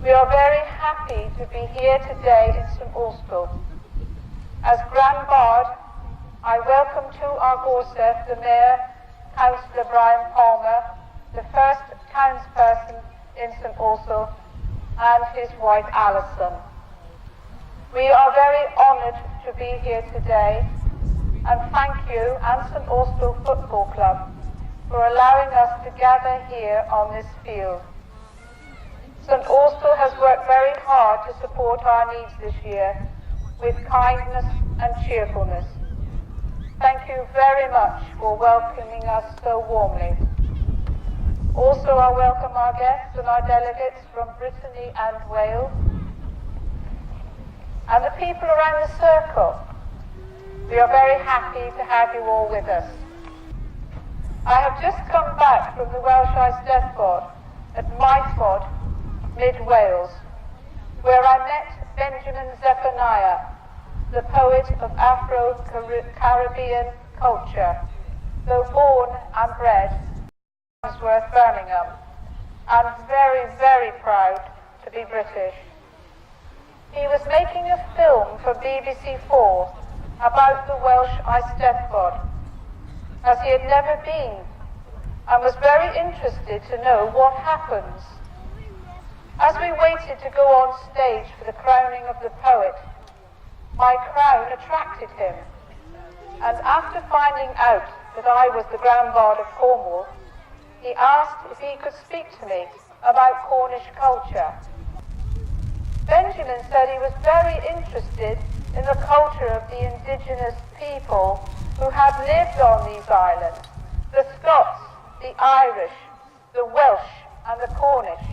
We are very happy to be here today in St Austell. As Grand Bard, I welcome to our Gorsedh the Mayor, Councillor Brian Palmer, the first townsperson in St Austell, and his wife Alison. We are very honoured to be here today, and thank you and St Austell Football Club for allowing us to gather here on this field. St Austell has worked very hard to support our needs this year with kindness and cheerfulness. Thank you very much for welcoming us so warmly. Also, I welcome our guests and our delegates from Brittany and Wales, and the people around the circle. We are very happy to have you all with us. I have just come back from the Welsh Eisteddfod at Maesford, Mid Wales, where I met Benjamin Zephaniah, the poet of Afro-Caribbean culture, though born and bred in Wandsworth, Birmingham, and very, very proud to be British. He was making a film for BBC4 about the Welsh Eisteddfod, as he had never been, and was very interested to know what happens. As we waited to go on stage for the crowning of the poet, my crown attracted him, and after finding out that I was the Grand Bard of Cornwall, he asked if he could speak to me about Cornish culture. Benjamin said he was very interested in the culture of the indigenous people who had lived on these islands, the Scots, the Irish, the Welsh, and the Cornish.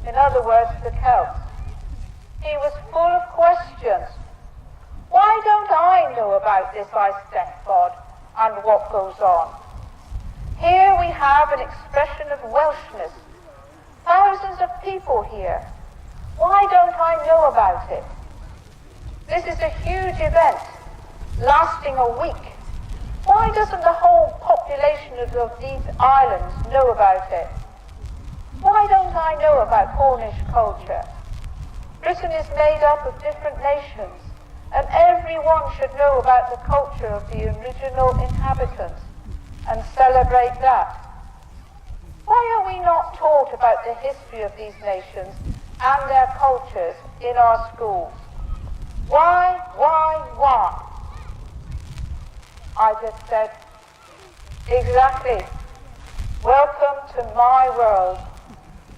In other words, the Celts. He was full of questions. Why don't I know about this Eisteddfod and what goes on? Here we have an expression of Welshness. Thousands of people here. Why don't I know about it? This is a huge event, lasting a week. Why doesn't the whole population of these islands know about it? Why don't I know about Cornish culture? Britain is made up of different nations, and everyone should know about the culture of the original inhabitants and celebrate that. Why are we not taught about the history of these nations and their cultures in our schools? Why? I just said, exactly. Welcome to my world,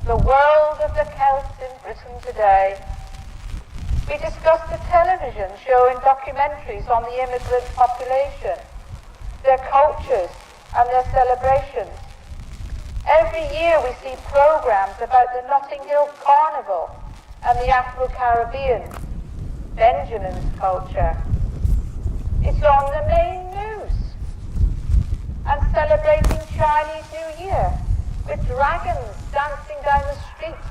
the world of the Celts in Britain today. We discussed the television showing documentaries on the immigrant population, their cultures and their celebrations. Every year we see programs about the Notting Hill Carnival and the Afro-Caribbean, Benjamin's culture. It's on the main news. And celebrating Chinese New Year with dragons dancing down the street.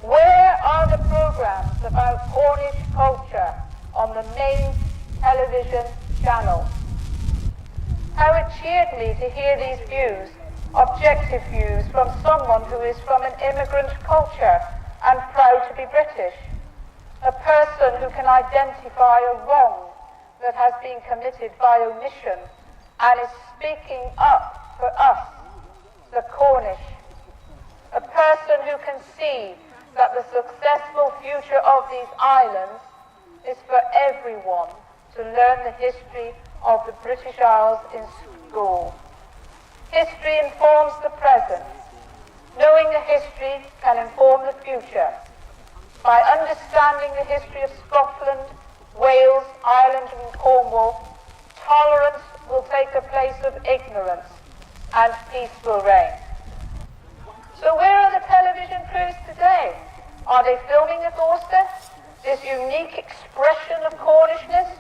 Where are the programs about Cornish culture on the main television channel? How it cheered me to hear these views, objective views from someone who is from an immigrant culture and proud to be British. A person who can identify a wrong that has been committed by omission and is speaking up for us, the Cornish. A person who can see that the successful future of these islands is for everyone to learn the history of the British Isles in school. History informs the present. Knowing the history can inform the future. By understanding the history of Scotland, Wales, Ireland and Cornwall, tolerance will take the place of ignorance and peace will reign. So where are the television crews today? Are they filming the Gorsedh, this unique expression of Cornishness?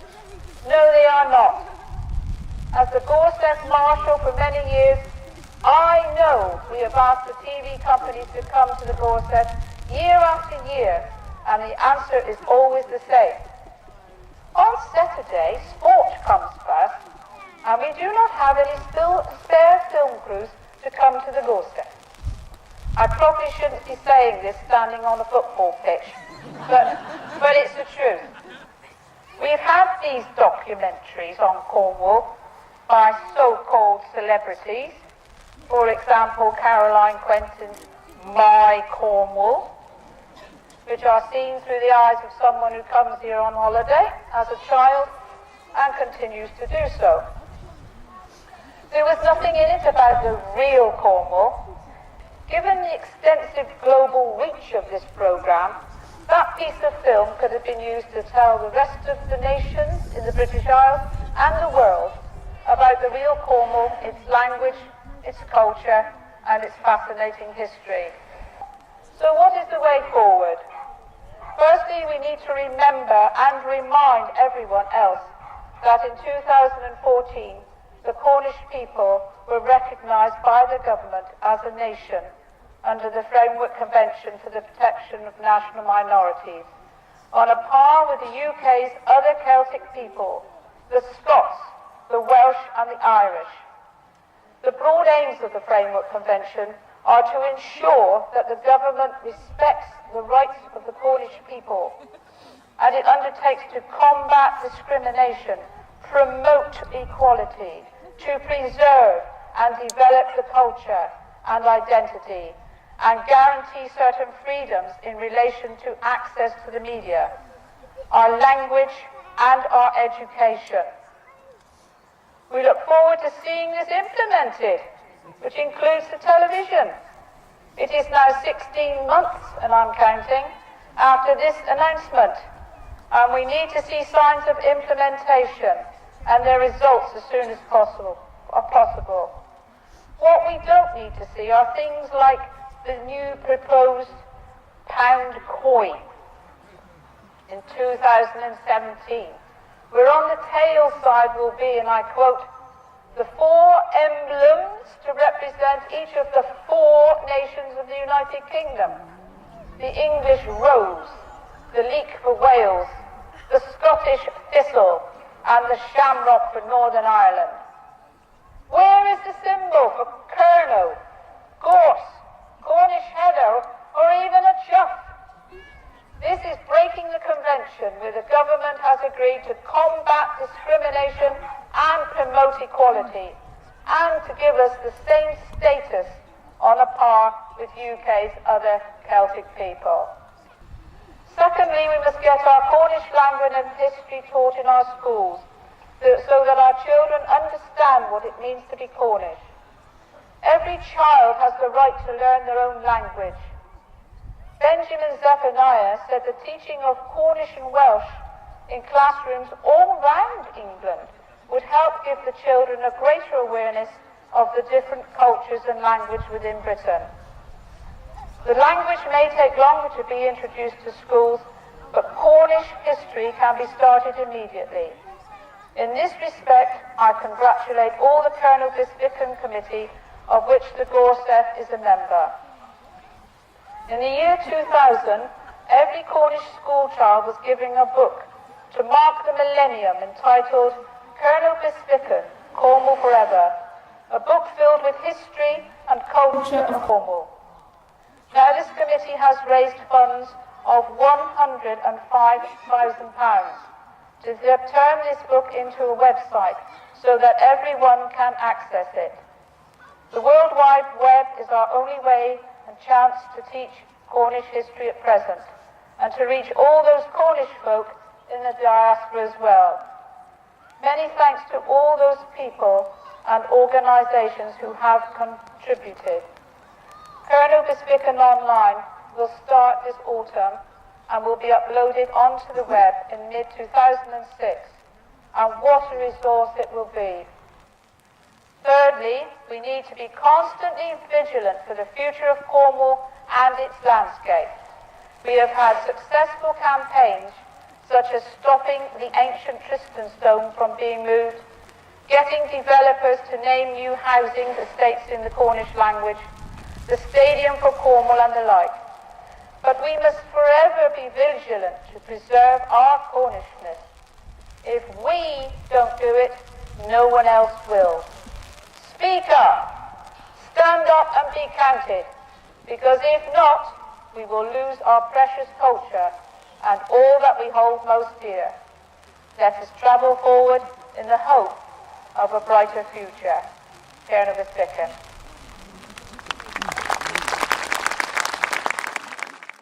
No, they are not. As the Gorsedh Marshal for many years, I know we have asked the TV companies to come to the Gorsedh year after year, and the answer is always the same. On Saturday, sport comes first, and we do not have any spare film crews to come to the Gorsedh. I probably shouldn't be saying this standing on a football pitch, but it's the truth. We've had these documentaries on Cornwall by so-called celebrities. For example, Caroline Quentin's My Cornwall, which are seen through the eyes of someone who comes here on holiday as a child and continues to do so. There was nothing in it about the real Cornwall. Given the extensive global reach of this programme, that piece of film could have been used to tell the rest of the nations in the British Isles and the world about the real Cornwall, its language, its culture, and its fascinating history. So what is the way forward? Firstly, we need to remember and remind everyone else that in 2014, the Cornish people were recognised by the government as a nation under the Framework Convention for the Protection of National Minorities, on a par with the UK's other Celtic people, the Scots, the Welsh and the Irish. The broad aims of the Framework Convention are to ensure that the government respects the rights of the Cornish people, and it undertakes to combat discrimination, promote equality, to preserve and develop the culture and identity, and guarantee certain freedoms in relation to access to the media, our language and our education. We look forward to seeing this implemented, which includes the television. It is now 16 months, and I'm counting, after this announcement, and we need to see signs of implementation and their results as soon as possible. What we don't need to see are things like the new proposed pound coin in 2017, where on the tail side will be, and I quote, the 4 emblems to represent each of the 4 nations of the United Kingdom. The English rose, the leek for Wales, the Scottish thistle, and the shamrock for Northern Ireland. Where is the symbol for Kernow, gorse, Cornish heather, or even a chuff? This is breaking the convention where the government has agreed to combat discrimination and promote equality, and to give us the same status on a par with UK's other Celtic people. Secondly, we must get our Cornish language and history taught in our schools, so that our children understand what it means to be Cornish. Every child has the right to learn their own language. Benjamin Zephaniah said the teaching of Cornish and Welsh in classrooms all round England would help give the children a greater awareness of the different cultures and language within Britain. The language may take longer to be introduced to schools, but Cornish history can be started immediately. In this respect, I congratulate all the Kernow Bisbican Committee, of which the Gorsedh is a member. In the year 2000, every Cornish school child was given a book to mark the millennium entitled Kernow Bisbican, Cornwall Forever, a book filled with history and culture of Cornwall. Now this committee has raised funds of £105,000 to turn this book into a website so that everyone can access it. The World Wide Web is our only way and chance to teach Cornish history at present, and to reach all those Cornish folk in the diaspora as well. Many thanks to all those people and organisations who have contributed. Kernow Bisbican Online will start this autumn and will be uploaded onto the web in mid-2006, and what a resource it will be. Thirdly, we need to be constantly vigilant for the future of Cornwall and its landscape. We have had successful campaigns such as stopping the ancient Tristan stone from being moved, getting developers to name new housing estates in the Cornish language, the Stadium for Cornwall and the like. But we must forever be vigilant to preserve our Cornishness. If we don't do it, no one else will. Speak up, stand up and be counted. because if not, we will lose our precious culture and all that we hold most dear. Let us travel forward in the hope of a brighter future. Kernow.